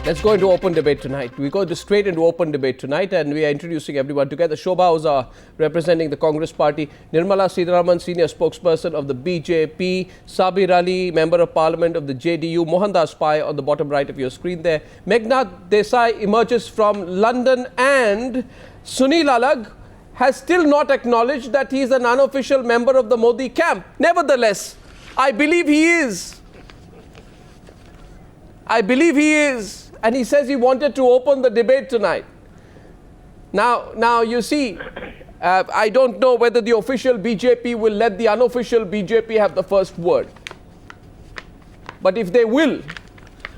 Let's go into open debate tonight. We go straight into open debate tonight, and we are introducing everyone together. Shobha Oza, representing the Congress Party. Nirmala Sitharaman, senior spokesperson of the BJP. Sabir Ali, member of parliament of the JDU. Mohandas Pai on the bottom right of your screen there. Meghnad Desai emerges from London, and Sunil Alagh has still not acknowledged that he is an unofficial member of the Modi camp. Nevertheless, I believe he is. And he says he wanted to open the debate tonight. Now you see, I don't know whether the official BJP will let the unofficial BJP have the first word. But if they will,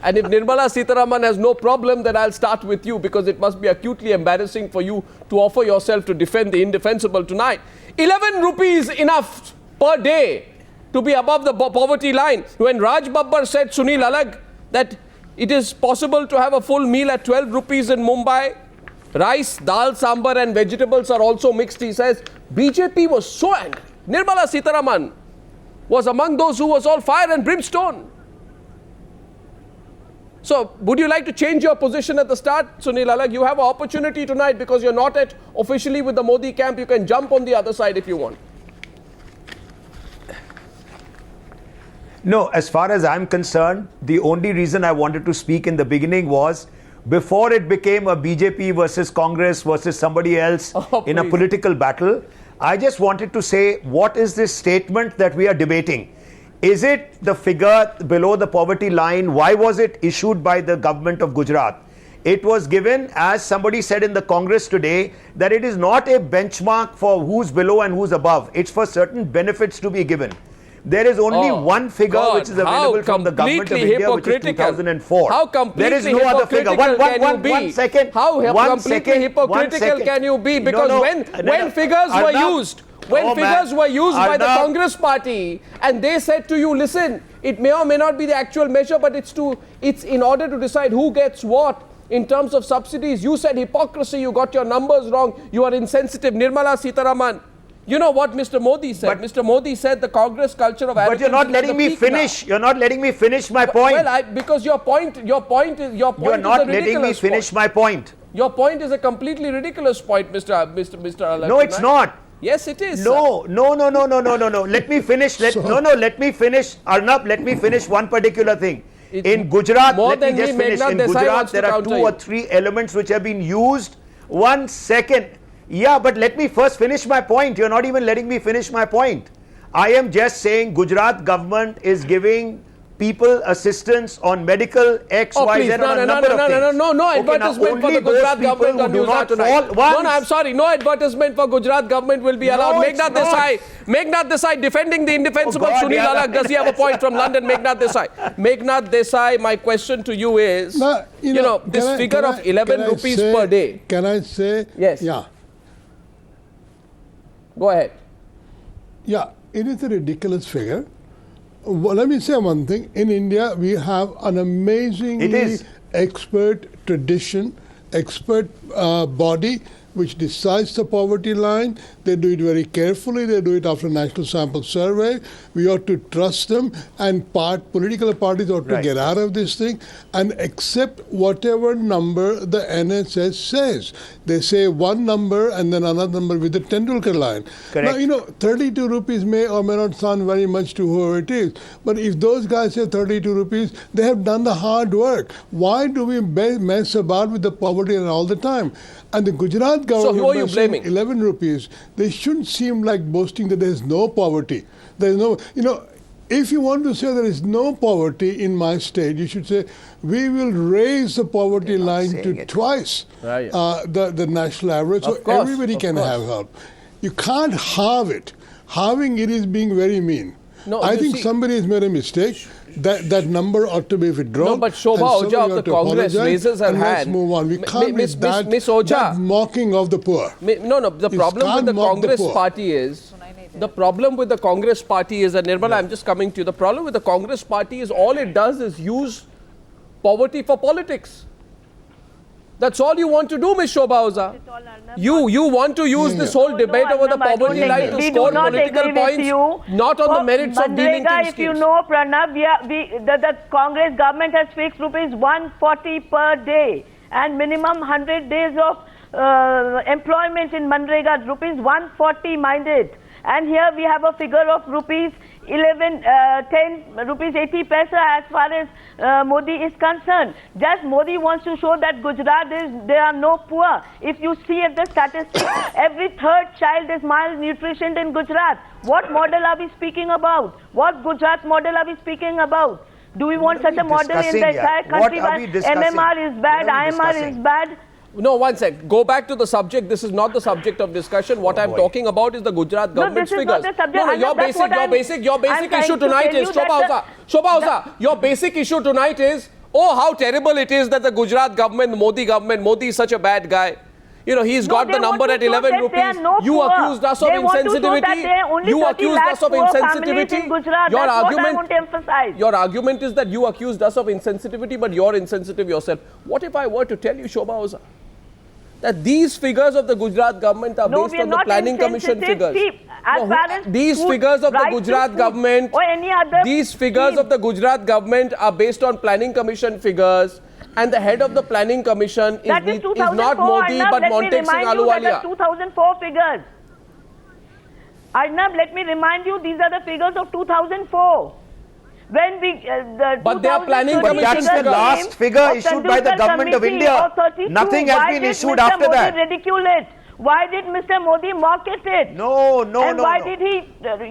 and if Nirmala Sitharaman has no problem, then I'll start with you, because it must be acutely embarrassing for you to offer yourself to defend the indefensible tonight. 11 rupees enough per day to be above the poverty line. When Raj Babbar said, Sunil Alagh, that it is possible to have a full meal at 12 rupees in Mumbai. Rice, dal, sambar and vegetables are also mixed, he says. BJP was so angry. Nirmala Sitharaman was among those who was all fire and brimstone. So, would you like to change your position at the start, Sunil Alagh? You have an opportunity tonight, because you're not officially with the Modi camp. You can jump on the other side if you want. No, as far as I'm concerned, the only reason I wanted to speak in the beginning was before it became a BJP versus Congress versus somebody else in a political battle. I just wanted to say, what is this statement that we are debating? Is it the figure below the poverty line? Why was it issued by the government of Gujarat? It was given, as somebody said in the Congress today, that it is not a benchmark for who's below and who's above. It's for certain benefits to be given. There is only one figure which is available from the government of India, which is 2004. How completely there is no other figure. One second. How completely hypocritical can you be? Because when figures were used, by the Congress party, and they said to you, listen, it may or may not be the actual measure, but it's in order to decide who gets what in terms of subsidies. You said hypocrisy, you got your numbers wrong, you are insensitive. Nirmala Sitharaman. You know what Mr. Modi said? Mr. Modi said the Congress culture of arrogance. But you're not letting me finish. You're not letting me finish my point. Well, because your point is a ridiculous point. You're not letting me finish my point. Your point is a completely ridiculous point, Mr. Alagh. No, it's not. Yes, it is. No. Let me finish. Let me finish. Arnab, let me finish one particular thing. In Gujarat, let me just finish. In Gujarat, there are 2 or 3 elements which have been used. 1 second. Yeah, but let me first finish my point. You're not even letting me finish my point. I am just saying Gujarat government is giving people assistance on medical X, Y, Z, on a number of things. No advertisement for the Gujarat government on Newshour tonight. No, I'm sorry. No advertisement for Gujarat government will be allowed. Meghnad Desai defending the indefensible Sunil Alagh. Does he have a point from London? Meghnad Desai, my question to you is, this figure of 11 rupees per day. Can I say? Yes. Yeah. Go ahead. Yeah, it is a ridiculous figure. Well, let me say one thing. In India, we have an amazingly expert tradition, expert body which decides the poverty line. They do it very carefully. They do it after a national sample survey. We ought to trust them, and political parties ought to get out of this thing and accept whatever number the NSS says. They say one number and then another number with the Tendulkar line. Correct. Now, 32 rupees may or may not sound very much to whoever it is, but if those guys say 32 rupees, they have done the hard work. Why do we mess about with the poverty line all the time? And the Gujarat government, so who are you blaming? 11 rupees, they shouldn't seem like boasting that there is no poverty. There is no, if you want to say there is no poverty in my state, you should say, we will raise the poverty line to twice the national average, so everybody can have help. You can't halve it. Halving it is being very mean. No, I think somebody has made a mistake. That number ought to be withdrawn. No, but Shobha Oza of the Congress raises her hand. Let's move on. We can't be that mocking of the poor. The problem with the Congress party is, and Nirmala, I'm just coming to you, the problem with the Congress party is all it does is use poverty for politics. That's all you want to do, Ms. Shobha Oza. You want to use this whole debate over the poverty line to score political points, not on the merits of dealing things. If you know, Arnab, the Congress government has fixed rupees 140 per day and minimum 100 days of employment in Manrega, rupees 140, mind it. And here we have a figure of rupees 10 rupees 80 paisa as far as Modi is concerned. Just Modi wants to show that Gujarat there are no poor. If you see at the statistics, every third child is malnutritioned in Gujarat. What model are we speaking about? What Gujarat model are we speaking about? Do we want such a model in the entire country? MMR is bad, IMR is bad. No, one sec. Go back to the subject. This is not the subject of discussion. What I'm talking about is the Gujarat government's figures. Your basic issue tonight is, Shobha Oza, your basic issue tonight is, oh, how terrible it is that the Gujarat government, the Modi government, Modi is such a bad guy. You know, he's got the number at 11 rupees. You accused us of insensitivity. You accused us of insensitivity. Your argument is that you accused us of insensitivity, but you're insensitive yourself. What if I were to tell you, Shobha Oza, that these figures of the Gujarat government are based on the Planning Commission figures? These figures of the Gujarat government, these figures of the Gujarat government are based on Planning Commission figures. And the head of the Planning Commission is not Modi, but Montek Singh Ahluwalia. 2004 figures. Arnab, let me remind you, these are the figures of 2004. When we, but they are Planning Commission figures. That's the last figure issued by the government of India. Nothing has been issued after that. Why did Mr. Modi ridicule it? Why did Mr. Modi market it? No. Why did he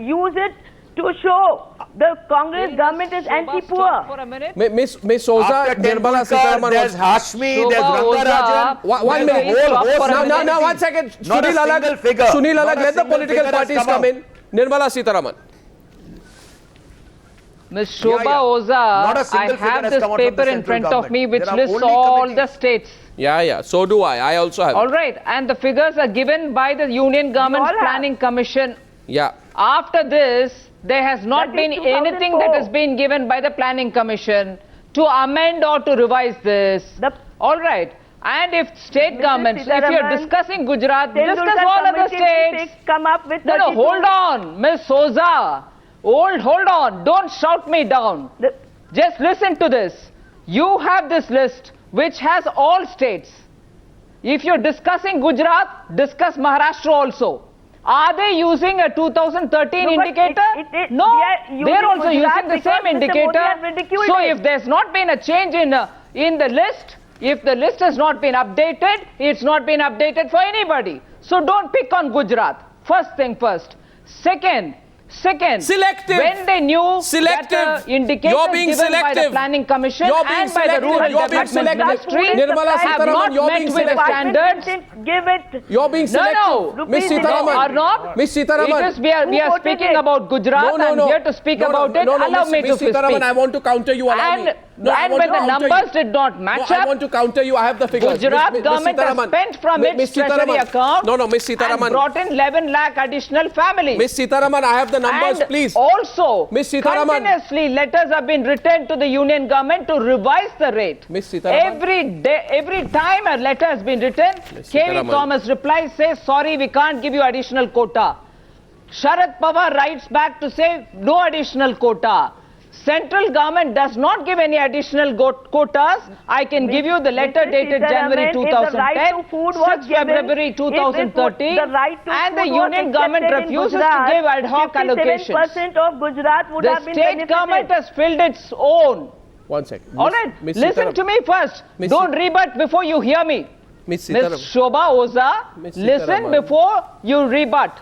use it to show the Congress government is anti-poor? Miss Oza, Nirmala Sitharaman. There's Hashmi, there's Rangarajan. 1 minute. Now, 1 second. Sunil Alagh, let the political parties come in. Nirmala Sitharaman. Ms. Shobha Oza, I have this paper in front of me which lists all the states. Yeah, so do I. I also have. All right, and the figures are given by the Union Government's Planning Commission. Yeah. After this, there has not been anything that has been given by the Planning Commission to amend or to revise this. All right. And if state governments, if you're discussing Gujarat, discuss all other states. Come up with no, hold on, Ms. Oza. Hold on. Don't shout me down. Just listen to this. You have this list which has all states. If you're discussing Gujarat, discuss Maharashtra also. Are they using a 2013 indicator? No, they're also using the same indicator. So if there's not been a change in the list, if the list has not been updated, it's not been updated for anybody. So don't pick on Gujarat. First thing first. Second, selective. When they knew that indicators given by the Planning Commission and by the Rural Development Ministry have not met with the standards. You're being selective. No. Miss Sitharaman. Miss Sitharaman. We are speaking about Gujarat. I'm here to speak about it. Allow me to speak. Miss Sitharaman, I want to counter you. Allow me. And when the numbers did not match up, I want to counter you. I have the figures. Gujarat government has spent from its treasury account Miss Sitharaman, and brought in 11 lakh additional families. Miss Sitharaman, I have the numbers, and please. Also, Miss Sitharaman, continuously letters have been written to the Union government to revise the rate. Miss Sitharaman, every time a letter has been written, KV Thomas replies, says, sorry, we can't give you additional quota. Sharad Pawar writes back to say, no additional quota. Central government does not give any additional quotas. I can give you the letter dated January 2010, 6 February 2013, and the Union government refuses to give ad hoc allocations. Of Gujarat would the state government has filled its own. 1 second. All right, listen to me first. Don't rebut before you hear me. Ms. Shobha Oza, listen before you rebut.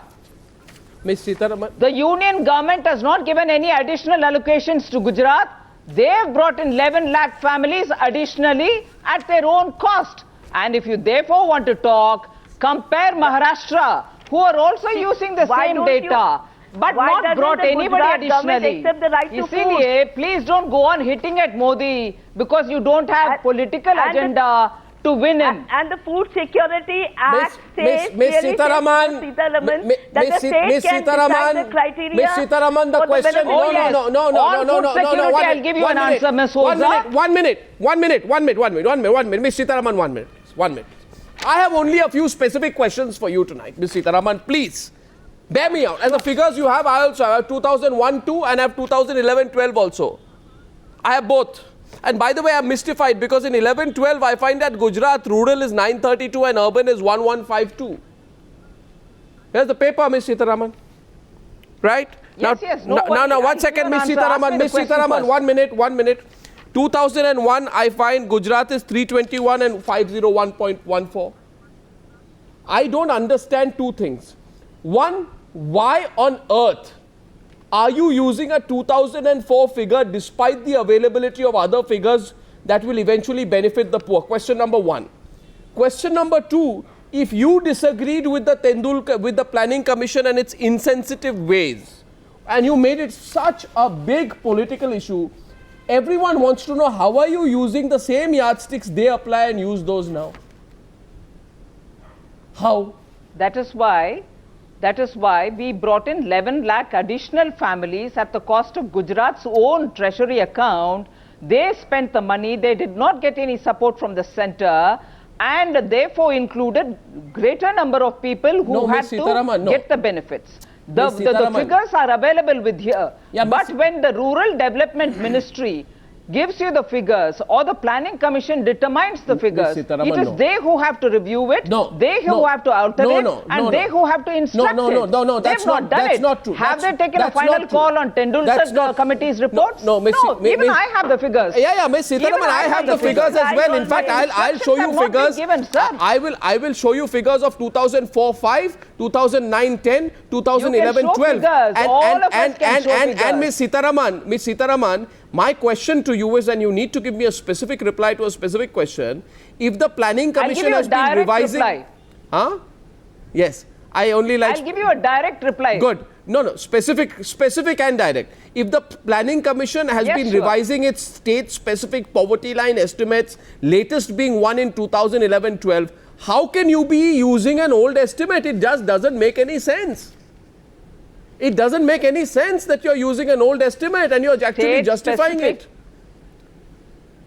Ms. Sitharaman. The Union government has not given any additional allocations to Gujarat. They have brought in 11 lakh families additionally at their own cost. And if you therefore want to talk, compare Maharashtra, who are also using the same data, but not brought anybody additionally. Please don't go on hitting at Modi because you don't have political agenda to win him. And the Food Security Act says Miss Sitharaman, that the state can decide the criteria. Miss Sitharaman, the question. Oh, yes. No. On food security, I'll give you an answer, Ms. Oza. One minute. Miss Sitharaman, 1 minute. 1 minute. I have only a few specific questions for you tonight, Miss Sitharaman. Please, bear me out. And the figures you have, I also have 2001-2 and I have 2011-12 also. I have both. And by the way, I'm mystified because in 11-12, I find that Gujarat rural is 932 and urban is 1152. Here's the paper, Miss Sitharaman. Right? Yes, now, now, 1 second, Miss Sitharaman. Miss Sitharaman, 1 minute. 2001, I find Gujarat is 321 and 501.14. I don't understand two things. One, why on earth are you using a 2004 figure despite the availability of other figures that will eventually benefit the poor? Question number one. Question number two, if you disagreed with the Planning Commission and its insensitive ways, and you made it such a big political issue, everyone wants to know how are you using the same yardsticks they apply and use those now? How? That is why we brought in 11 lakh additional families at the cost of Gujarat's own treasury account. They spent the money, they did not get any support from the center, and therefore included greater number of people who had to get the benefits. The figures are available with here. Yeah, but when the Rural Development Ministry gives you the figures or the Planning Commission determines the figures, it is they who have to review it, they who have to alter it, and they who have to instruct it. No, that's not true. Have they taken a final call on Tendulkar committee's reports? No, even I have the figures. Yeah, Miss Sitharaman, I have the figures as well. In fact, I'll show you figures. I will show you figures of 2004-5, 2009-10, 2011-12. And Miss Sitharaman, my question to you is, and you need to give me a specific reply to a specific question, if the Planning Commission has been revising... Reply. Huh? Yes. I only like... I'll give you a direct reply. Good. No. Specific and direct. If the Planning Commission has been revising its state-specific poverty line estimates, latest being one in 2011-12, how can you be using an old estimate? It just doesn't make any sense. It doesn't make any sense that you're using an old estimate and you're actually justifying it.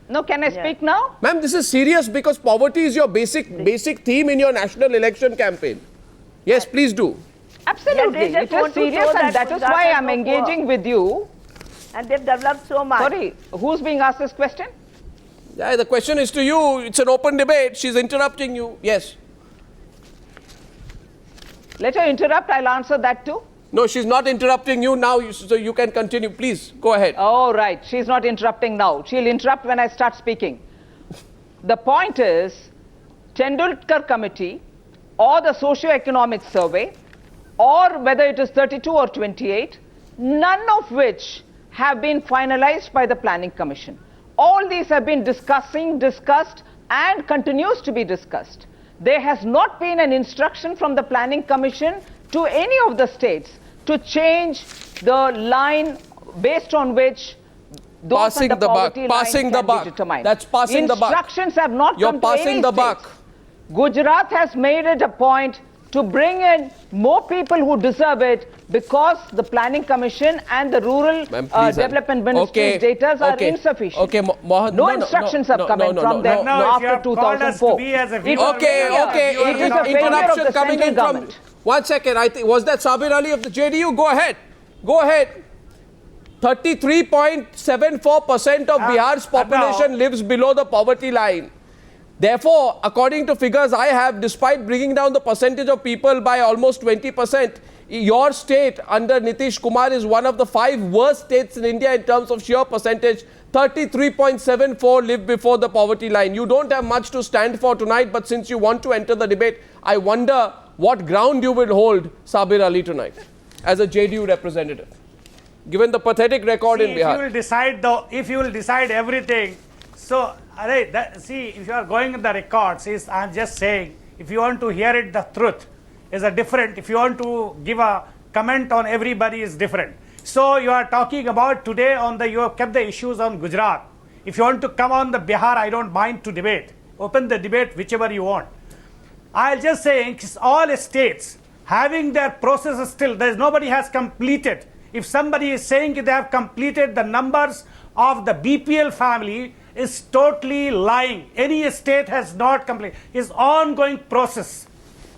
No, can I speak now? Ma'am, this is serious because poverty is your basic theme in your national election campaign. Yes, please do. Absolutely. It is serious and that is why I'm engaging with you. And they've developed so much. Sorry, who's being asked this question? Yeah, the question is to you. It's an open debate. She's interrupting you. Yes. Let her interrupt. I'll answer that too. No, she's not interrupting you now, so you can continue. Please, go ahead. Oh, right. She's not interrupting now. She'll interrupt when I start speaking. The point is, Tendulkar Committee or the socio-economic survey, or whether it is 32 or 28, none of which have been finalized by the Planning Commission. All these have been discussed and continues to be discussed. There has not been an instruction from the Planning Commission to any of the states to change the line based on which those on the poverty line can be determined. That's passing the buck. Instructions have not come to any passing the buck. Gujarat has made it a point to bring in more people who deserve it because the Planning Commission and the Rural Development Ministry's data are insufficient. Okay, no instructions have come in from them after 2004. It is a interruption coming in from... 1 second, I think, was that Sabir Ali of the JDU? Go ahead. 33.74% of Bihar's population lives below the poverty line. Therefore, according to figures I have, despite bringing down the percentage of people by almost 20%, your state under Nitish Kumar is one of the 5 worst states in India in terms of sheer percentage. 33.74 live before the poverty line. You don't have much to stand for tonight, but since you want to enter the debate, I wonder what ground you will hold, Sabir Ali, tonight as a JDU representative, given the pathetic record in Bihar. If you will decide everything, so if you are going in the records, I'm just saying, if you want to hear it, the truth is a different. If you want to give a comment on everybody, is different. So you are talking about today you have kept the issues on Gujarat. If you want to come on the Bihar, I don't mind to debate. open the debate whichever you want. I'll just say all states having their processes still, nobody has completed. If somebody is saying they have completed the numbers of the BPL family, is totally lying. Any state has not completed. It's ongoing process.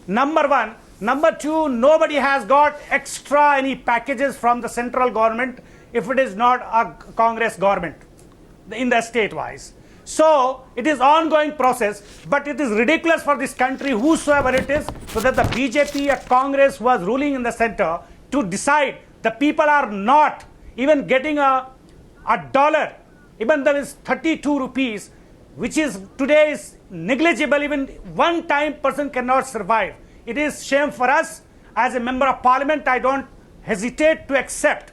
Number one. Number two, nobody has got extra any packages from the central government if it is not a Congress government in the state-wise. So it is ongoing process, but it is ridiculous for this country, whosoever it is, so that the BJP, a Congress was ruling in the center, to decide the people are not even getting a dollar, even though it's 32 rupees, which is today is negligible, even one time person cannot survive. It is shame for us as a member of parliament. I don't hesitate to accept.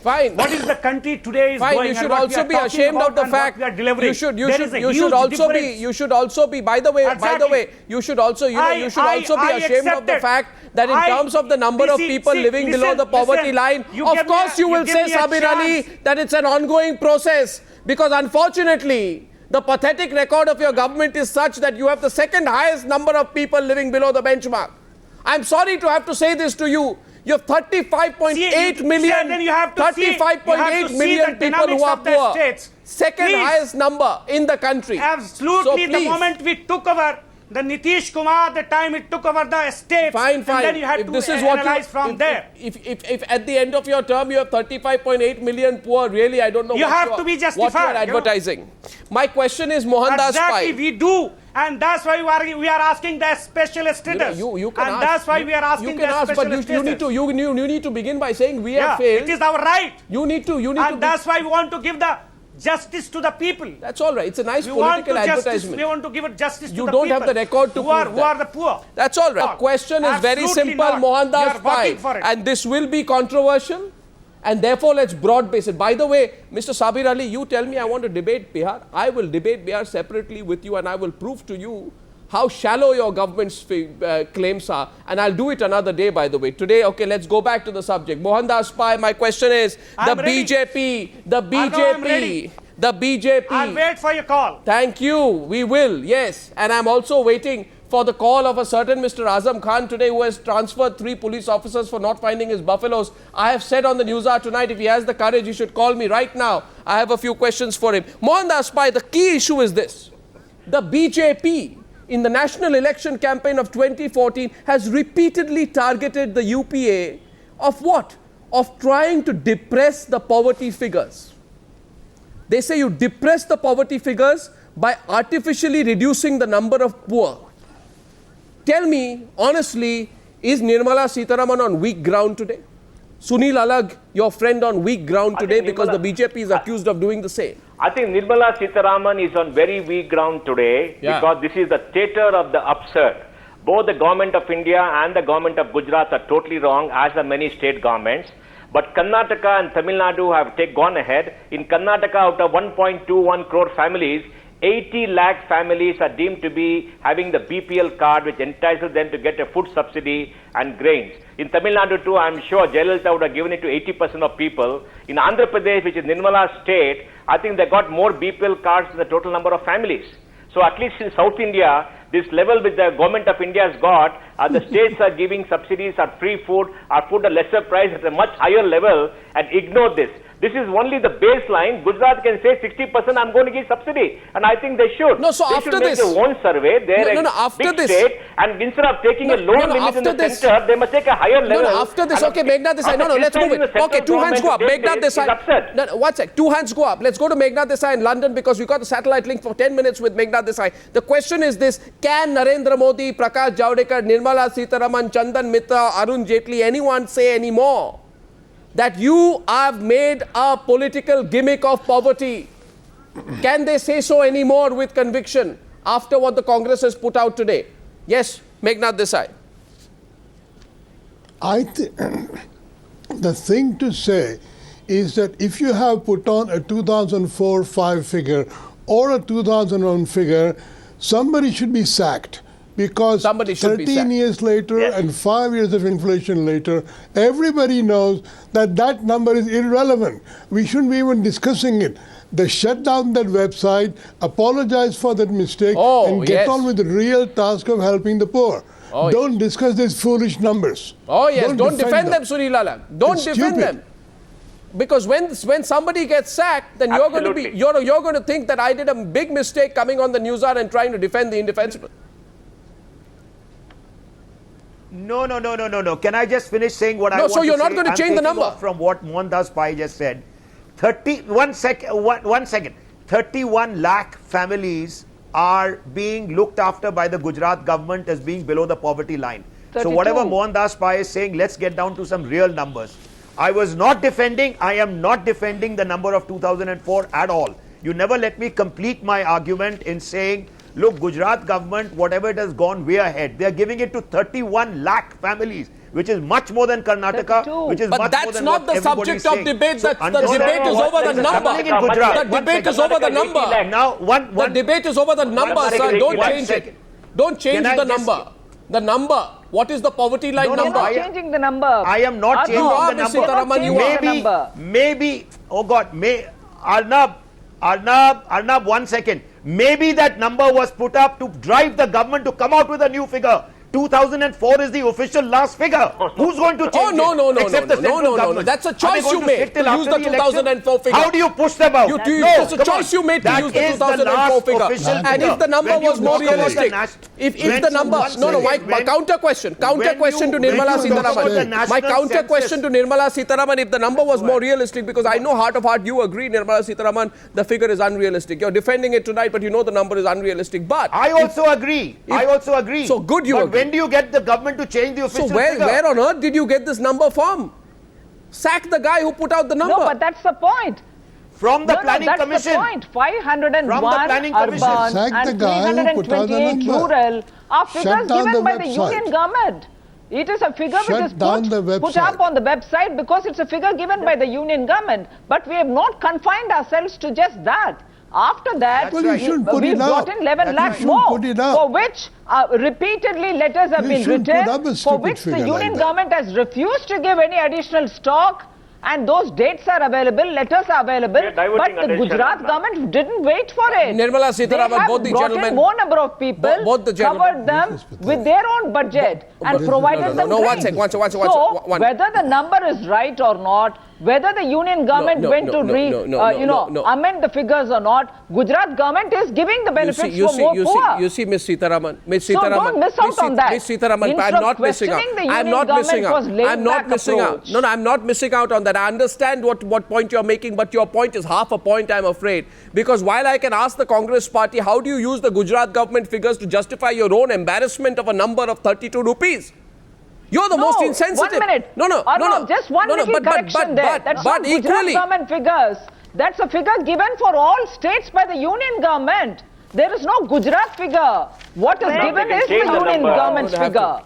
Fine. What is the country today is Fine. going? You should also be ashamed of the fact. You should also be. By the way, you should also be ashamed of the fact that in terms of the number of people living below the poverty line, of course you will say, Sabir Ali, that it's an ongoing process, because unfortunately, the pathetic record of your government is such that you have the second highest number of people living below the benchmark. I'm sorry to have to say this to you. You have 35.8 million, 35.8 million people who are poor. Second highest number in the country. Absolutely. So the moment we took over, the Nitish Kumar, the time it took over the states, fine. And then you had if to this is analyze from there. If at the end of your term you have 35.8 million poor, really, I don't know what you are advertising. My question is Mohandas Pai. Exactly, we do. And that's why we are asking the special status. You can ask. That's why we are asking the special status. But you need to begin by saying we have failed. It is our right. You need to. And that's why we want to give the justice to the people. That's all right. It's a nice political advertisement. We want to give it justice to the people. You don't have the record to prove who are the poor. That's all right. The question is very simple, Mohandas Pai. And this will be controversial. And therefore, let's broad base it. By the way, Mr. Sabir Ali, you tell me I want to debate Bihar. I will debate Bihar separately with you, and I will prove to you how shallow your government's claims are. And I'll do it another day, by the way. Today, okay, let's go back to the subject. Mohandas Pai, my question is, the BJP. I'll wait for your call. Thank you. We will, yes. And I'm also waiting for the call of a certain Mr. Azam Khan today, who has transferred 3 police officers for not finding his buffaloes. I have said on the Newshour tonight, if he has the courage, he should call me right now. I have a few questions for him. Mohandas Pai, the key issue is this. The BJP, in the national election campaign of 2014, has repeatedly targeted the UPA of what? Of trying to depress the poverty figures. They say you depress the poverty figures by artificially reducing the number of poor. Tell me, honestly, is Nirmala Sitharaman on weak ground today? Sunil Alagh, your friend, on weak ground today because the BJP is accused of doing the same. I think Nirmala Sitharaman is on very weak ground today because this is the theatre of the absurd. Both the government of India and the government of Gujarat are totally wrong, as are many state governments. But Karnataka and Tamil Nadu have gone ahead. In Karnataka, out of 1.21 crore families, 80 lakh families are deemed to be having the BPL card, which entices them to get a food subsidy and grains. In Tamil Nadu too, I'm sure Jayalalitha would have given it to 80% of people. In Andhra Pradesh, which is Nirmala's state, I think they got more BPL cards than the total number of families. So at least in South India, this level which the government of India has got, the states are giving subsidies or free food or food at a lesser price at a much higher level, and ignore this. This is only the baseline. Gujarat can say 60% I'm going to give subsidy, and I think they should. No, so they after should this, make their own survey. They're a big state, and instead of taking a lower limit in the center, they must take a higher level. After this, okay, Meghnad Desai. Let's move it. Okay, 2 hands go up. Meghnad Desai. One sec. 2 hands go up. Let's go to Meghnad Desai in London because we got the satellite link for 10 minutes with Meghnad Desai. The question is this: can Narendra Modi, Prakash Javadekar, Nirmala Sitharaman, Chandan Mitra, Arun Jaitley, anyone say any more that you have made a political gimmick of poverty? Can they say so anymore with conviction after what the Congress has put out today? Yes, Meghnad Desai. I think the thing to say is that if you have put on a 2004-5 figure or a 2001 figure, somebody should be sacked. Because 13 years later and 5 years of inflation later, everybody knows that that number is irrelevant. We shouldn't be even discussing it. They shut down that website, apologize for that mistake, and get on with the real task of helping the poor. Don't discuss these foolish numbers. Don't defend them, Sunil Alagh. Don't defend them. Because when somebody gets sacked, then you're going to think that I did a big mistake coming on the Newshour and trying to defend the indefensible. No. Can I just finish saying what I want to say? No, so you're not going to change the number. From what Mohandas Pai just said. 1 second. 31 lakh families are being looked after by the Gujarat government as being below the poverty line. 32. So whatever Mohandas Pai is saying, let's get down to some real numbers. I am not defending the number of 2004 at all. You never let me complete my argument in saying, look, Gujarat government, whatever it has gone way ahead, they are giving it to 31 lakh families, which is much more than Karnataka, 32. which is But much more that's than not what the everybody is subject of saying. debate. So The debate is over the number. The debate is over the number. Now, the debate is over the number, sir. Don't change it. Don't change the number. The number. What is the poverty line number? You're not changing the number. I am not changing the number. Maybe, oh God, Arnab, 1 second. Maybe that number was put up to drive the government to come out with a new figure. 2004 is the official last figure. Who's going to change no. Except the central government. That's a choice you made to use the 2004 figure. How do you push them out? It's a choice you made to use the 2004 figure. And if the number was more realistic, if the number, my counter question to Nirmala Sitharaman. My counter question to Nirmala Sitharaman, if the number was more realistic, because I know heart of heart you agree, Nirmala Sitharaman, the figure is unrealistic. You're defending it tonight, but you know the number is unrealistic. But I also agree. So good you agree. When do you get the government to change the official figure? So where on earth did you get this number from? Sack the guy who put out the number. No, but that's the point. From the planning that's commission. The point. 501 From the planning commission. urban Sack the and guy who put out the 328 number. rural are Shut figures down given the by the website. union government. It is a figure Shut which is down the put up website. on the website because it's a figure given by the union government. But we have not confined ourselves to just that. After that, Well, you shouldn't put we've it up. gotten 11 You lakh shouldn't more, put it up. for which repeatedly letters have You been shouldn't put up written, a for stupid which the figure union like that. government has refused to give any additional stock. And those dates are available, letters are available, We are diverting but the attention Gujarat on that. government didn't wait for it. Nirmala Sitharaman, they have both the brought gentlemen- in more number of people, both the gentlemen- covered them with their own budget and provided them no, one drinks. sec, one sec. So, whether the number is right or not, whether the union government went to amend the figures or not, Gujarat government is giving the benefits for more poor. You see, Ms. Sitharaman. So don't miss out on that. Ms. Sitharaman, Instead I'm of not missing out. questioning the I'm union not missing government was out. laid I'm not back missing out. approach. No, I'm not missing out on that. I understand what point you're making, but your point is half a point, I'm afraid. Because while I can ask the Congress party, how do you use the Gujarat government figures to justify your own embarrassment of a number of 32 rupees? You're the most insensitive. 1 minute. No. Just one little correction there. That's not Gujarat equally, government figures. That's a figure given for all states by the union government. There is no Gujarat figure. What is given is the change the union number. government's figure.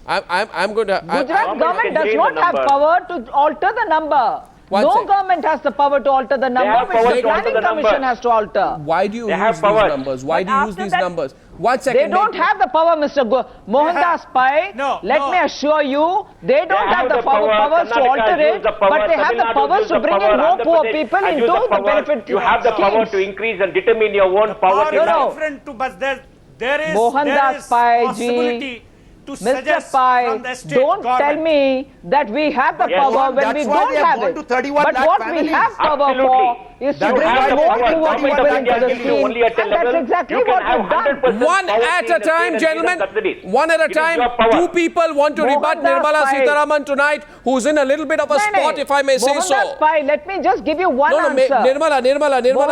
I'm going to. Gujarat government does not have power to alter the number. No government has the power to alter the number, which the planning commission has to alter. Why do you use these numbers? Why do you use these numbers? 1 second. They don't have the power, Mr. Mohandas Pai. Let me assure you, they don't have the powers to alter it, but they have the powers to bring in more poor people into the benefit You have the power to increase and determine your own poverty. Different to, but there is Mohandas Pai possibility to Mr. suggest Pai, from the state don't government. tell me that we have the power when we don't have it. But what we have power for is to bring in more poor people into the scheme. And that's exactly what we've done. One at a time, gentlemen. One at a time. Two people want to rebut Nirmala Sitharaman tonight, who's in a little bit of a spot, if I may say so. Mohandas Pai, let me just give you one answer. Nirmala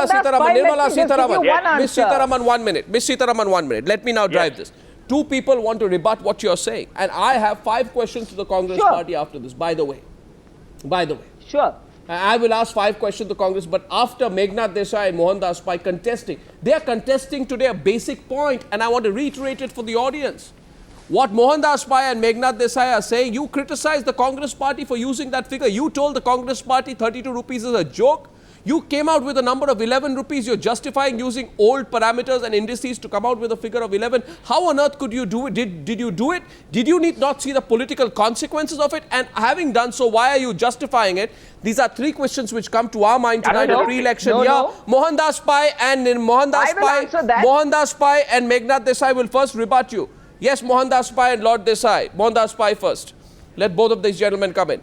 Sitharaman. Miss answer. Sitharaman, 1 minute. Miss Sitharaman, 1 minute. Let me now drive this. Two people want to rebut what you're saying. And I have 5 questions to the Congress party after this, by the way. Sure. I will ask 5 questions to Congress, but after Meghnad Desai and Mohandas Pai contesting, they are contesting today a basic point, and I want to reiterate it for the audience. What Mohandas Pai and Meghnad Desai are saying, you criticize the Congress party for using that figure. You told the Congress party 32 rupees is a joke. You came out with a number of 11 rupees. You're justifying using old parameters and indices to come out with a figure of 11. How on earth could you do it? Did you do it? Did you not see the political consequences of it? And having done so, why are you justifying it? These are three questions which come to our mind tonight in pre-election. Mohandas Pai and Mohandas Pai and Meghnad Desai will first rebut you. Yes, Mohandas Pai and Lord Desai. Mohandas Pai first. Let both of these gentlemen come in.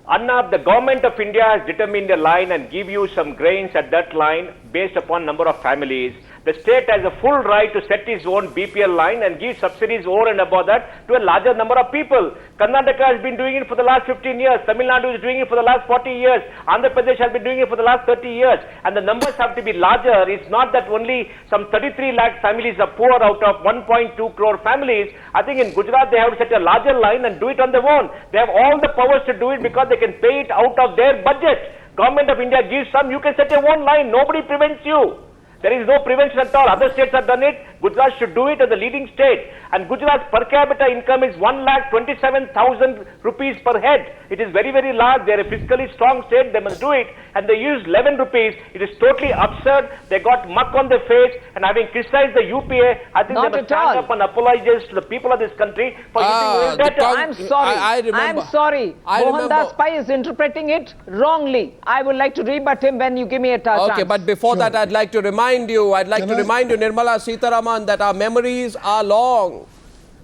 Arnab, the government of India has determined a line and give you some grains at that line based upon number of families. The state has a full right to set its own BPL line and give subsidies over and above that to a larger number of people. Karnataka has been doing it for the last 15 years. Tamil Nadu is doing it for the last 40 years. Andhra Pradesh has been doing it for the last 30 years. And the numbers have to be larger. It's not that only some 33 lakh families are poor out of 1.2 crore families. I think in Gujarat they have to set a larger line and do it on their own. They have all the powers to do it because they can pay it out of their budget. Government of India gives some, you can set your own line. Nobody prevents you. There is no prevention at all. Other states have done it. Gujarat should do it as the leading state. And Gujarat's per capita income is 1,27,000 rupees per head. It is very, very large. They are a fiscally strong state. They must do it. And they use 11 rupees. It is totally absurd. They got muck on their face. And having criticized the UPA, I think they must stand up and apologize to the people of this country for using data. I'm sorry. I'm sorry. Mohandas Pai is interpreting it wrongly. I would like to rebut him when you give me a chance. Okay, but before that, I'd like to remind you, Nirmala Sitharaman, that our memories are long.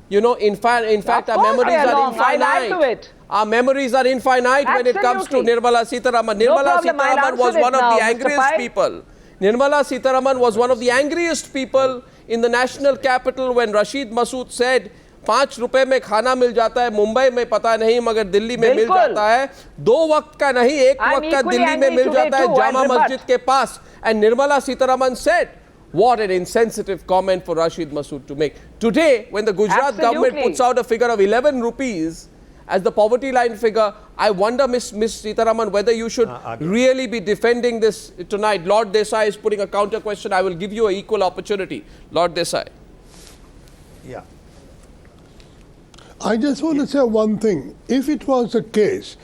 You know, in fact, our memories are infinite. Our memories are infinite when it comes to Nirmala Sitharaman. Nirmala Sitharaman was one of the angriest people. Nirmala Sitharaman was one of the angriest people in the national capital when Rashid Masood said, 5 रुपए में खाना मिल जाता है मुंबई में पता नहीं मगर दिल्ली में मिल जाता है 2 वक्त का नहीं 1 वक्त का दिल्ली में मिल जाता है जामा मस्जिद के पास. And Nirmala Sitharaman said, what an insensitive comment for Rashid Masood to make. Today, when the Gujarat government puts out a figure of 11 rupees as the poverty line figure, I wonder, Miss Sitharaman, whether you should really be defending this tonight. Lord Desai is putting a counter question. I will give you an equal opportunity. Lord Desai. Yeah. I just want to say one thing. If it was the case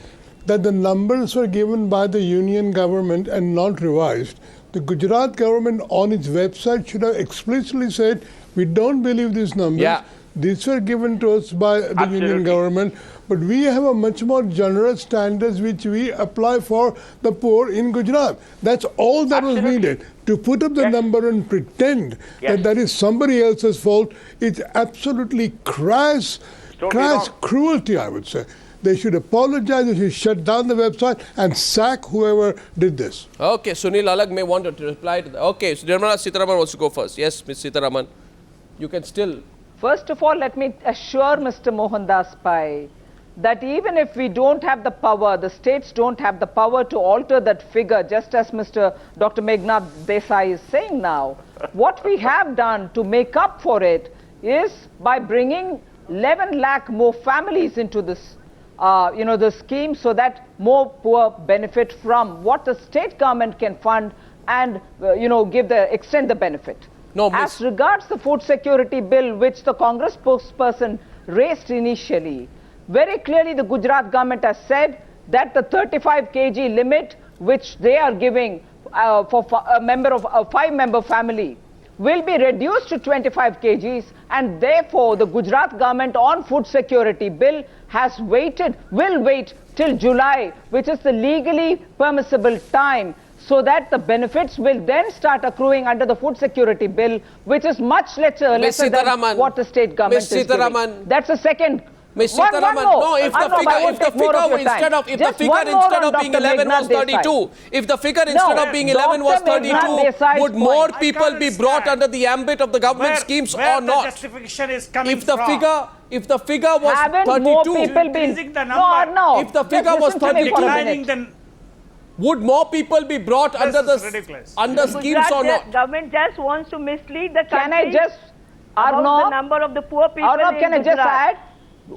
that the numbers were given by the union government and not revised, the Gujarat government on its website should have explicitly said, we don't believe these numbers. Yeah. These were given to us by the union government, but we have a much more generous standards which we apply for the poor in Gujarat. That's all that was needed. To put up the number and pretend that that is somebody else's fault, it's absolutely crass cruelty, I would say. They should apologize, they should shut down the website and sack whoever did this. Okay, Sunil Alagh may want to reply to that. Okay, so Nirmala Sitharaman wants to go first. Yes, Ms. Sitharaman, you can still. First of all, let me assure Mr. Mohandas Pai that even if we don't have the power, the states don't have the power to alter that figure, just as Dr. Meghnad Desai is saying now, what we have done to make up for it is by bringing 11 lakh more families into this, the scheme, so that more poor benefit from what the state government can fund and, extend the benefit. No, as regards the food security bill, which the Congress spokesperson raised initially, very clearly the Gujarat government has said that the 35 kg limit, which they are giving for a 5-member family, will be reduced to 25 kgs, and therefore the Gujarat government on food security bill will wait till July, which is the legally permissible time, so that the benefits will then start accruing under the food security bill, which is much lesser than what the state government is giving. That's the second. Ms. Sitharaman, no, if the figure instead of being 11 was 32, if the figure instead of being 11 was 32, would more people be brought under the ambit of the government schemes or not? Justification is coming if the figure was 32, if the figure was 32, would more people be brought under schemes or not? Government just wants to mislead the country. Can I just, about the number of the poor people Arnab, can I just add?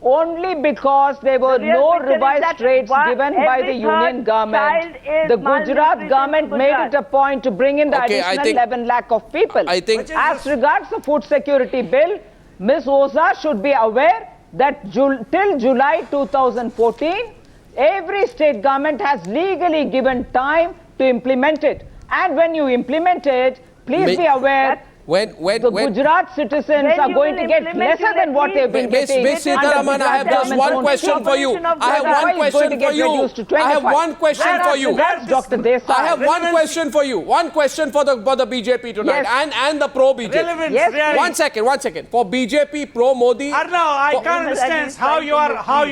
Only because there were no revised rates given by the union government, the Gujarat government made it a point to bring in the additional 11 lakh of people. As regards the food security bill, Ms. Oza should be aware that till July 2014, every state government has legally given time to implement it. And when you implement it, please be aware when Gujarat citizens are going to get lesser than what they've been getting. Miss Sitharaman, I have just one question for you. I have one question for you. I have one question for you. Dr. Desai. I have one question for you. One question for the BJP tonight and the pro-BJP. Yes. One second. For BJP, pro-Modi. Arnab, I can't understand how you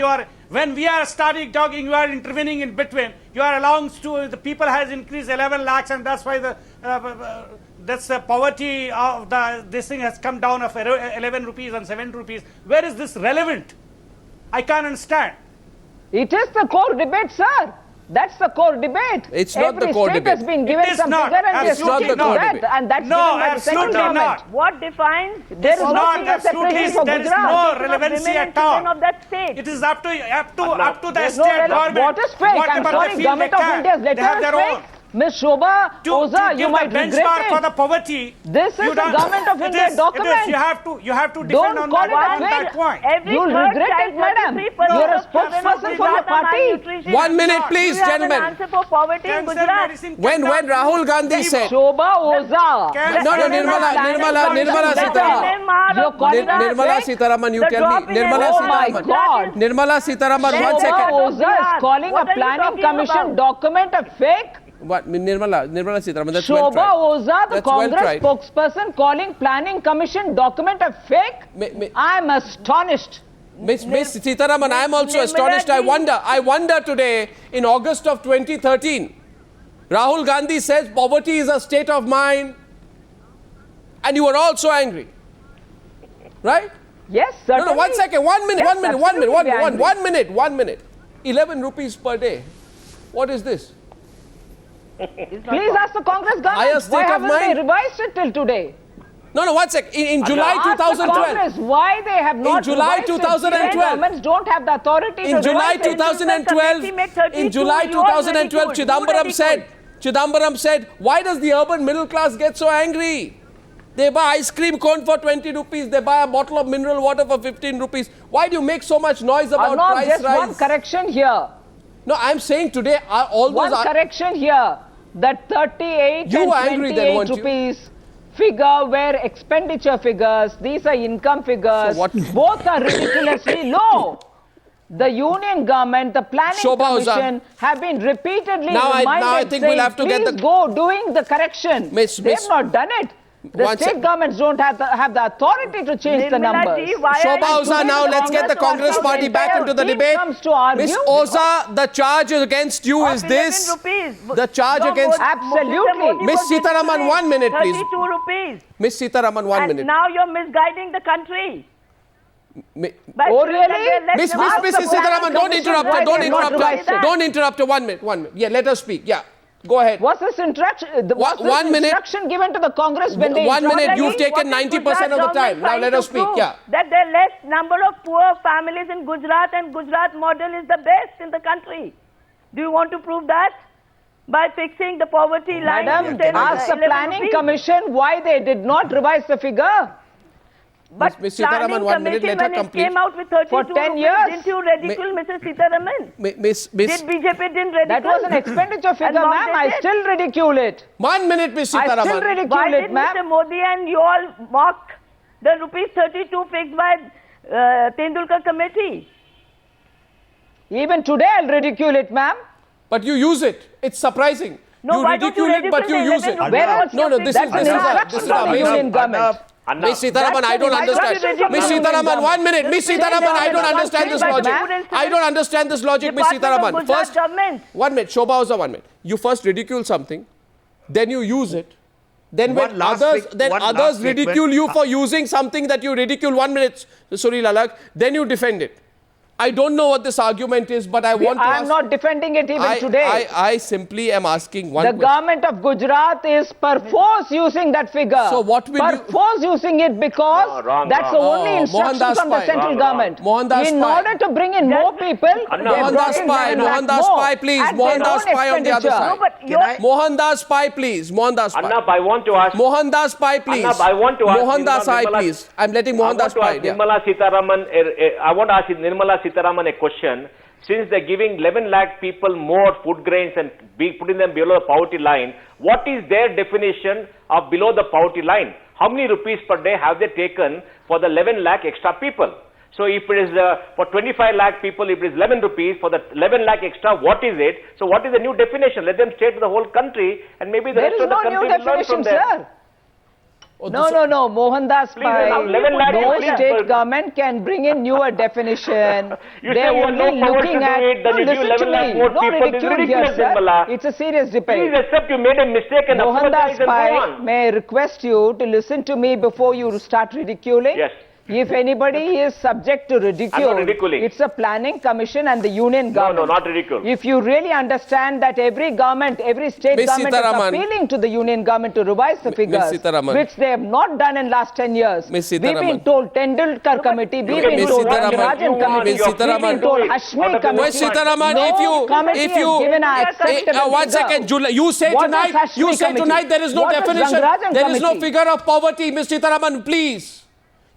are. When we are starting talking, you are intervening in between. You are allowing the people has increased 11 lakhs, and that's why that's the poverty of this thing has come down of 11 rupees and 7 rupees. Where is this relevant? I can't understand. It is the core debate, sir. That's the core debate. It's not the core debate. Every state has been given some figure and it's not the core debate. And that's given by the central government. What defines? There is no figure separation for there is Gujarat. no relevancy at all. Of that state. It is up to the state No, government. what is fake? I'm sorry, government of India's letter is fake. Ms. Shobha Oza, you might regret it. For the poverty. This is the government of India document. You have to defend on that point. You'll regret it, madam. You're a spokesperson for your party. 1 minute, please, gentlemen. Answer for poverty in Gujarat. When Rahul Gandhi said, Shobha Oza. Nirmala Sitharaman. Nirmala Sitharaman, you tell me. Nirmala Sitharaman, 1 second. Shobha Oza is calling a planning commission document a fake. What? Nirmala Sitharaman, that's well Shobha tried. Oza, the That's well Congress tried. spokesperson, calling planning commission document a fake? I'm astonished. Miss Sitharaman, I am also astonished. I wonder today, in August of 2013, Rahul Gandhi says poverty is a state of mind, and you were all so angry. Right? Yes, certainly. No, 1 second, 1 minute, Yes, 1 minute, 1 minute, 1 minute. 11 rupees per day. What is this? Please ask the Congress Higher government, state why of haven't mind? they revised it till today? No, 1 second. In July Ask the 2012. Congress why they have not July revised 2012. it. State governments don't have the authority to In July revise it. 2012, Chidambaram said, why does the urban middle class get so angry? They buy ice cream cone for 20 rupees. They buy a bottle of mineral water for 15 rupees. Why do you make so much noise about Arnab, price just rise? one correction here. No, I'm saying today, all those One correction here. That 38 You and were angry then, 28 weren't you? rupees figure were expenditure figures. These are income figures. So what? Both are ridiculously low. The union government, the planning Shobha Oza. commission have been repeatedly Now I reminded think saying, we'll have to get please the- go doing the correction. Miss- They've Miss- not done it. The One state sec- governments don't have the authority to change the numbers. Shobha Oza, now let's get the Congress party back into the debate. Miss Oza, the charge against you is this. The charge against... Absolutely. Miss Sitharaman, 1 minute, please. 32 rupees. Miss Sitharaman, 1 And minute. now you're misguiding the country. By Oh, saying really? that they're Miss less than Sitharaman, don't interrupt her. Don't interrupt her. Don't interrupt her. 1 minute. 1 minute. Yeah, let her speak. Yeah. Go ahead. Was this One minute. instruction given to the Congress when they 1 minute. introduced- You've taken 90% of the time. Now let her speak. Yeah. That there are less number of poor families in Gujarat, and Gujarat model is the best in the country. Do you want to prove that? By fixing the poverty line. Madam, to 10 ask the 11 planning rupees. commission why they did not revise the figure. But Miss Sitharaman, planning 1 minute, commission, let her when complete. it came out with 32 For 10 rupees, years. didn't you ridicule Mrs. Sitharaman? Miss... Did BJP didn't ridicule? That was an expenditure figure, And ma'am. they I did. still ridicule it. 1 minute, Miss I still Sitharaman. ridicule Why it, did ma'am. Mr. Modi and you all mock the rupees 32 fixed by Tendulkar committee? Even today I'll ridicule it, ma'am. But you use it. It's surprising. No, you why don't you ridicule it, but you ridicule use the it. 11 Where else? No, this That's an is instruction from the amazing. union government. Miss Sitharaman, I don't That's understand. instruction Miss from the union Sitharaman, government. 1 minute. Miss Sitharaman, I don't understand this logic. I don't understand this logic, Miss Department of Sitharaman. Gujarat First, government. 1 minute. Shobha Oza, 1 minute. You first ridicule something, then you use it. Then when One last others, quick- then one others last statement. ridicule you for using something that you ridicule, 1 minute, Sunil Alagh, then you defend it. I don't know what this argument is, but I want to I am ask. not defending it even today. I simply am asking one The question. government of Gujarat is perforce using that figure. So what will you- perforce using it because No, wrong, that's the wrong. only Oh, instruction Mohandas from the Pai. central Wrong, government. Mohandas In Pai. order to bring in more people, they brought Mohandas in Pai, 7 lakh Mohandas more Pai, please. at their Mohandas own Pai on the other expenditure. side. No, but Can you're... I- Mohandas Pai, please. Mohandas Pai. Arnab, I want to ask. Mohandas Pai, please. Arnab, I want to ask Mohandas Pai, Nirmala- please. I'm letting Mohandas Pai. Yeah. Nirmala Sitharaman. I want to ask Nirmala Sitharaman a question. since they're giving 11 lakh people more food grains and putting them below the poverty line, what is their definition of below the poverty line? How many rupees per day have they taken for the 11 lakh extra people? So if it is for 25 lakh people, if it is 11 rupees, for the 11 lakh extra, what is it? So what is the new definition? Let them state to the whole country, and maybe the rest of the country will learn from them. Sir. No, Mohandas Pai, no state government can bring in newer definition. They're only looking at, listen to me, no ridicule here, sir. It's a serious debate. Please accept you made a mistake and apologize and go on. May I request you to listen to me before you start ridiculing? Yes. If anybody is subject to ridicule, it's a planning commission and the union government. No, not ridicule. If you really understand that every government, every state government is appealing to the union government to revise the figures, which they have not done in last 10 years. We've been told Tendulkar committee, we've been told Rajan committee, we've been told Hashmi committee. if you given an acceptable one second, you say tonight there is no definition, there is no figure of poverty, Ms. Sitharaman, please.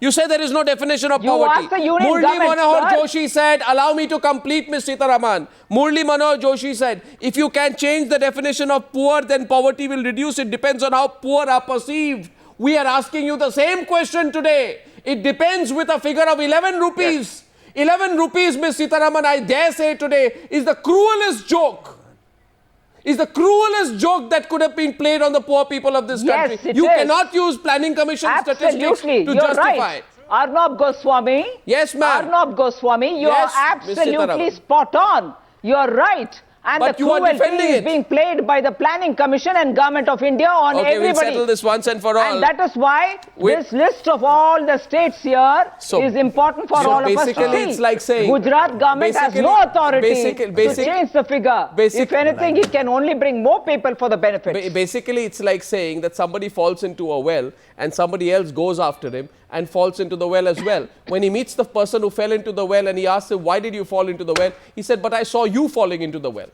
You say there is no definition of poverty. Murli Manohar Joshi said, allow me to complete, Ms. Sitharaman. Murli Manohar Joshi said, if you can change the definition of poor, then poverty will reduce. It depends on how poor are perceived. We are asking you the same question today. It depends with a figure of 11 rupees. Yes. 11 rupees, Ms. Sitharaman, I dare say today, is the cruelest joke. Is the cruelest joke that could have been played on the poor people of this country. You cannot use planning commission statistics to justify right. Arnab Goswami. Yes, ma'am. Arnab Goswami, you are absolutely spot on. You are right. And but the cruelty is being played by the Planning Commission and Government of India on everybody. We'll settle this once and for all. And that is why this list of all the states here is important for all of us to see. Basically, it's like saying Gujarat government has no authority to change the figure. If anything, it can only bring more people for the benefits. Basically, it's like saying that somebody falls into a well and somebody else goes after him and falls into the well as well. When he meets the person who fell into the well and he asks him, why did you fall into the well? He said, but I saw you falling into the well.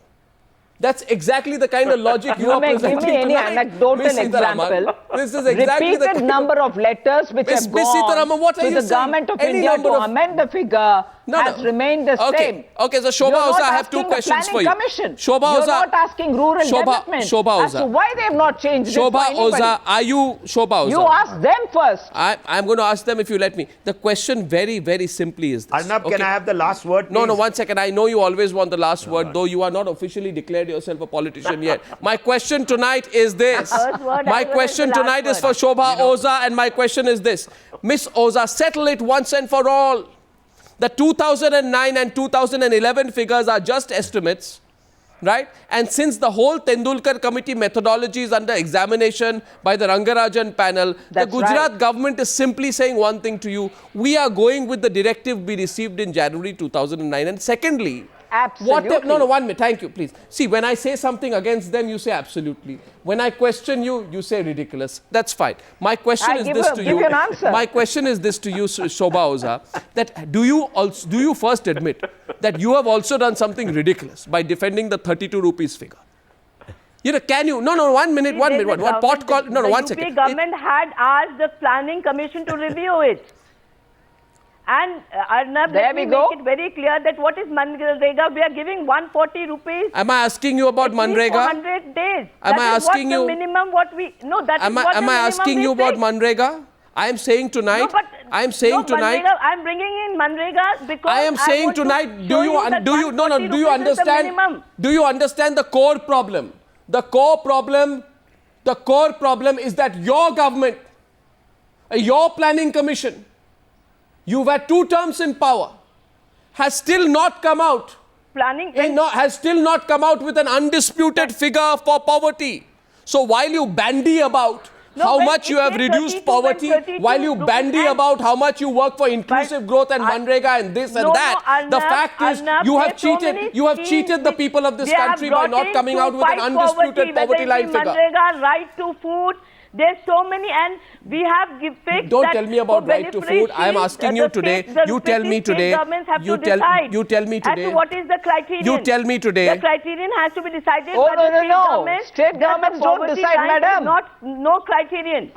That's exactly the kind of logic you are presenting tonight. Give me any anecdotal example. This is exactly repeated number of letters which have gone to the government of India to amend the figure has remained the same. Okay, so Shobha Oza, I have two questions for you. Shobha Oza, you're not asking rural development as to why they have not changed Shobha Oza, are you Shobha Oza? You ask them first. I'm going to ask them if you let me. The question very, very simply is this. Arnab, can I have the last word, please? No, 1 second. I know you always want the last word, though you are not officially declared yourself a politician yet. My question tonight is this. My question tonight is for Shobha Oza, and my question is this. Miss Oza, settle it once and for all. The 2009 and 2011 figures are just estimates, right? And since the whole Tendulkar committee methodology is under examination by the Rangarajan panel, the Gujarat government is simply saying one thing to you. We are going with the directive we received in January 2009. And secondly, absolutely. No, 1 minute. Thank you, please. See, when I say something against them, you say absolutely. When I question you, you say ridiculous. That's fine. My question is this to you. My question is this to you, Shobha Oza, that do you first admit that you have also done something ridiculous by defending the 32 rupees figure? You know, can you? No, 1 minute. One pot call. No, 1 second. The government had asked the Planning Commission to review it. And Arnab, let me make it very clear that what is Manrega? We are giving 140 rupees. Am I asking you about Manrega? 100 days. Am I asking you? The minimum what we Am I asking you about Manrega? I am saying tonight. I am saying tonight. I am bringing in Manrega because I am saying tonight. Do you understand? Do you understand the core problem? The core problem is that your government, your planning commission, you've had 2 terms in power, has still not come out. Has still not come out with an undisputed figure for poverty. So while you bandy about how much you have reduced poverty, while you bandy about how much you work for inclusive growth and Manrega and this and that, the fact is you have cheated the people of this country by not coming out with an undisputed poverty line figure. Manrega, right to food. There's so many, and we have fixed. Don't tell me about right to food. I am asking you today. You tell me today. You tell me today. As to what is the criterion? You tell me today. The criterion has to be decided by the state government. State governments don't decide, madam. No criterion.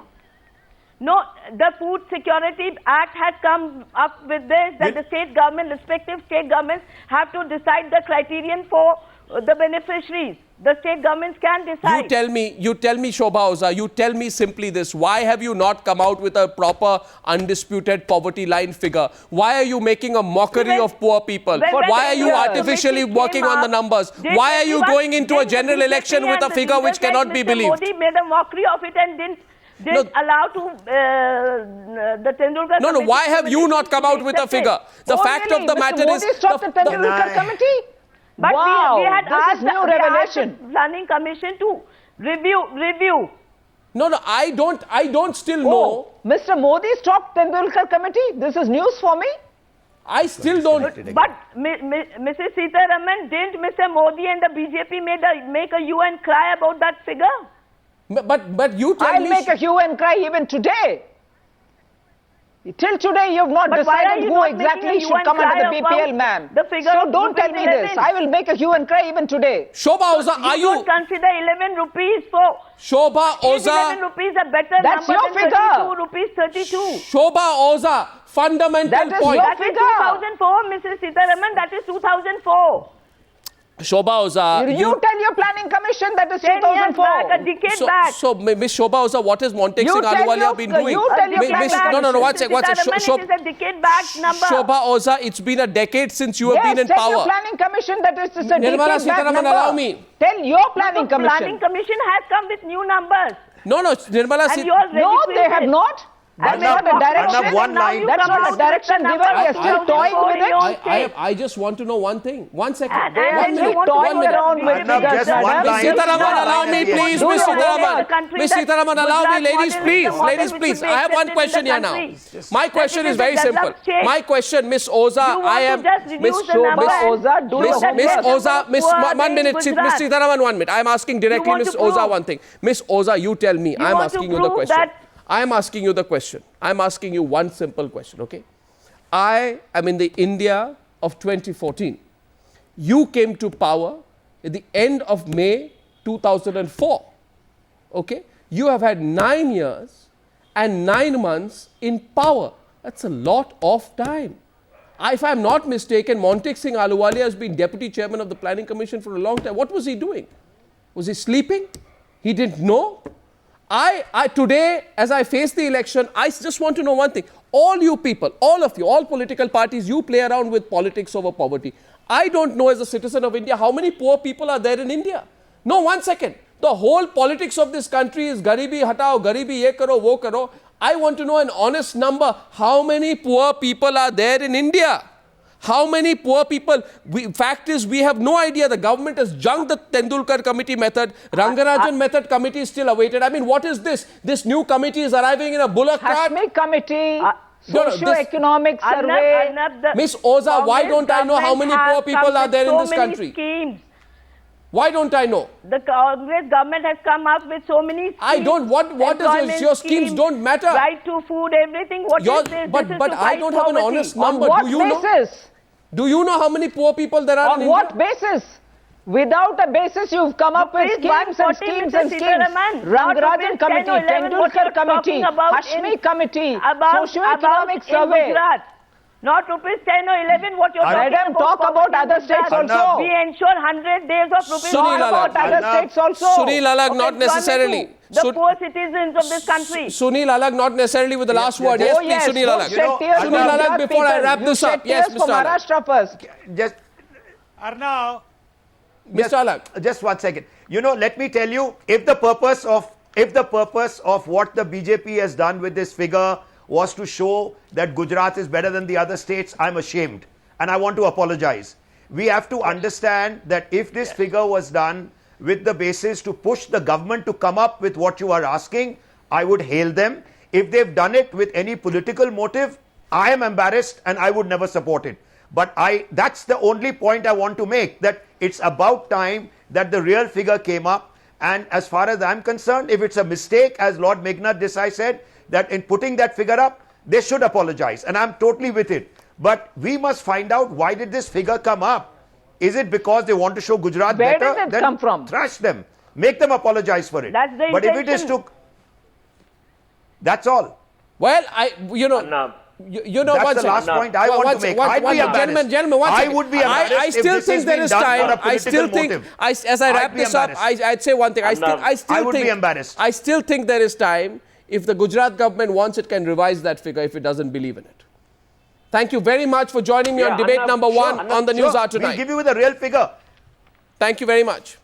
No, the Food Security Act had come up with this, that the state government, respective state governments have to decide the criterion for the beneficiaries. The state governments can decide. You tell me, Shobha Oza, you tell me simply this. Why have you not come out with a proper, undisputed poverty line figure? Why are you making a mockery of poor people? Why are you artificially working on the numbers? Why are you going into a general election with a figure which cannot be believed? Modi made a mockery of it and didn't allow the Tendulkar No, why have you not come out with a figure? The fact of the matter is... Modi stopped the Tendulkar committee? But wow, we had asked new revelation. The Planning Commission to review. No, I don't still know. Mr. Modi stopped Tendulkar committee? This is news for me. I still don't. But Mrs. Sitharaman, didn't Mr. Modi and the BJP make a hue and cry about that figure? But you tell me... I'll make a hue and cry even today. Till today, you have not decided who exactly should come under the BPL, ma'am. So don't tell me this. I will make a hue and cry even today. Shobha Oza, are you... You don't consider 11 rupees for... Shobha Oza... 11 rupees a better That's number your than figure. 32 rupees 32. Shobha Oza, fundamental that is point. Your That is 2004, Mrs. Sitharaman. That is 2004. Shobha Oza... You tell your planning commission that is 10 years 2004. back, a decade back. So, Miss Shobha Oza, what has Montek Singh Ahluwalia been doing? You tell your Miss, planning no, one second. It is a decade back number. Shobha Oza, it's been a decade since you have been in tell power. your planning commission that is a decade Nirmala back Sitharaman, number. allow me. Tell your planning The commission. Planning Commission has come with new numbers. No, Nirmala And you are No, they have not. That's not a direction. That's not a direction given. We are still toying with it. I just want to know one thing. 1 second. And you toying around with Arnab, just one line. Miss Sitharaman, allow me, please. Miss Sitharaman. Miss Sitharaman, allow me. Ladies, please. I have one question here now. My question is very simple. My question, Miss Oza, I am... Miss Oza, do your Miss homework. Oza, 1 minute. Miss Sitharaman, 1 minute. I am asking directly Miss Oza one thing. Miss Oza, you tell me. I am asking you the question. I am asking you the question. I am asking you one simple question, okay? I am in the India of 2014. You came to power at the end of May 2004, okay? You have had 9 years and 9 months in power. That's a lot of time. If I am not mistaken, Montek Singh Ahluwalia has been Deputy Chairman of the Planning Commission for a long time. What was he doing? Was he sleeping? He didn't know? Today, as I face the election, I just want to know one thing. All you people, all of you, all political parties, you play around with politics over poverty. I don't know as a citizen of India how many poor people are there in India. No, 1 second. The whole politics of this country is garibi hatao, garibi ye karo, wo karo. I want to know an honest number. How many poor people are there in India? How many poor people? Fact is, we have no idea. The government has junked the Tendulkar committee method. Rangarajan method committee is still awaited. I mean, what is this? This new committee is arriving in a bullock cart. Hashmi committee, socio-economic survey. Miss Oza, why don't I know how many poor people are there in this country? Schemes. Why don't I know? The Congress government has come up with so many schemes. I don't. What is your schemes don't matter. Right to food, everything. What is this? But I don't have an honest number. On what basis? Do you know how many poor people there are in India? On what basis? Without a basis, you've come up with schemes and schemes and schemes. Rangarajan committee, Tendulkar committee, Hashmi committee, socio-economic survey. Not rupees 10 or 11, what you're talking Madam, about. talk about other states also. We ensure 100 days of rupees. Sunil Alagh. About other states also. Sunil Alagh, not necessarily. The poor citizens of this country. Sunil Alagh, not necessarily with the last word. Yes, please, Sunil Alagh. Sunil Alagh, before I wrap this up. Yes, Mr. Maharashtra first. Just, Arnab. Mr. Alagh. Just 1 second. You know, let me tell you, if the purpose of what the BJP has done with this figure was to show that Gujarat is better than the other states, I'm ashamed. And I want to apologize. We have to understand that if this figure was done with the basis to push the government to come up with what you are asking, I would hail them. If they've done it with any political motive, I am embarrassed and I would never support it. But that's the only point I want to make, that it's about time that the real figure came up. And as far as I'm concerned, if it's a mistake, as Lord Meghnad Desai said, that in putting that figure up, they should apologize. And I'm totally with it. But we must find out, why did this figure come up? Is it because they want to show Gujarat better? Where does it come from? Thrash them. Make them apologize for it. That's the but intention. if it is to... That's all. Well, you know, Arnab, you know, That's one the second. last point I want to make. I'd be embarrassed. Gentlemen, one I second. would be embarrassed I if still this think is there being is done time. for a I still political think, motive. as I wrap I'd be this up, embarrassed. I'd say one thing. I would be embarrassed. I still think there is time. If the Gujarat government wants, it can revise that figure if it doesn't believe in it. Thank you very much for joining me on debate Arnab, number one Arnab, on the Newshour tonight. We'll give you the real figure. Thank you very much.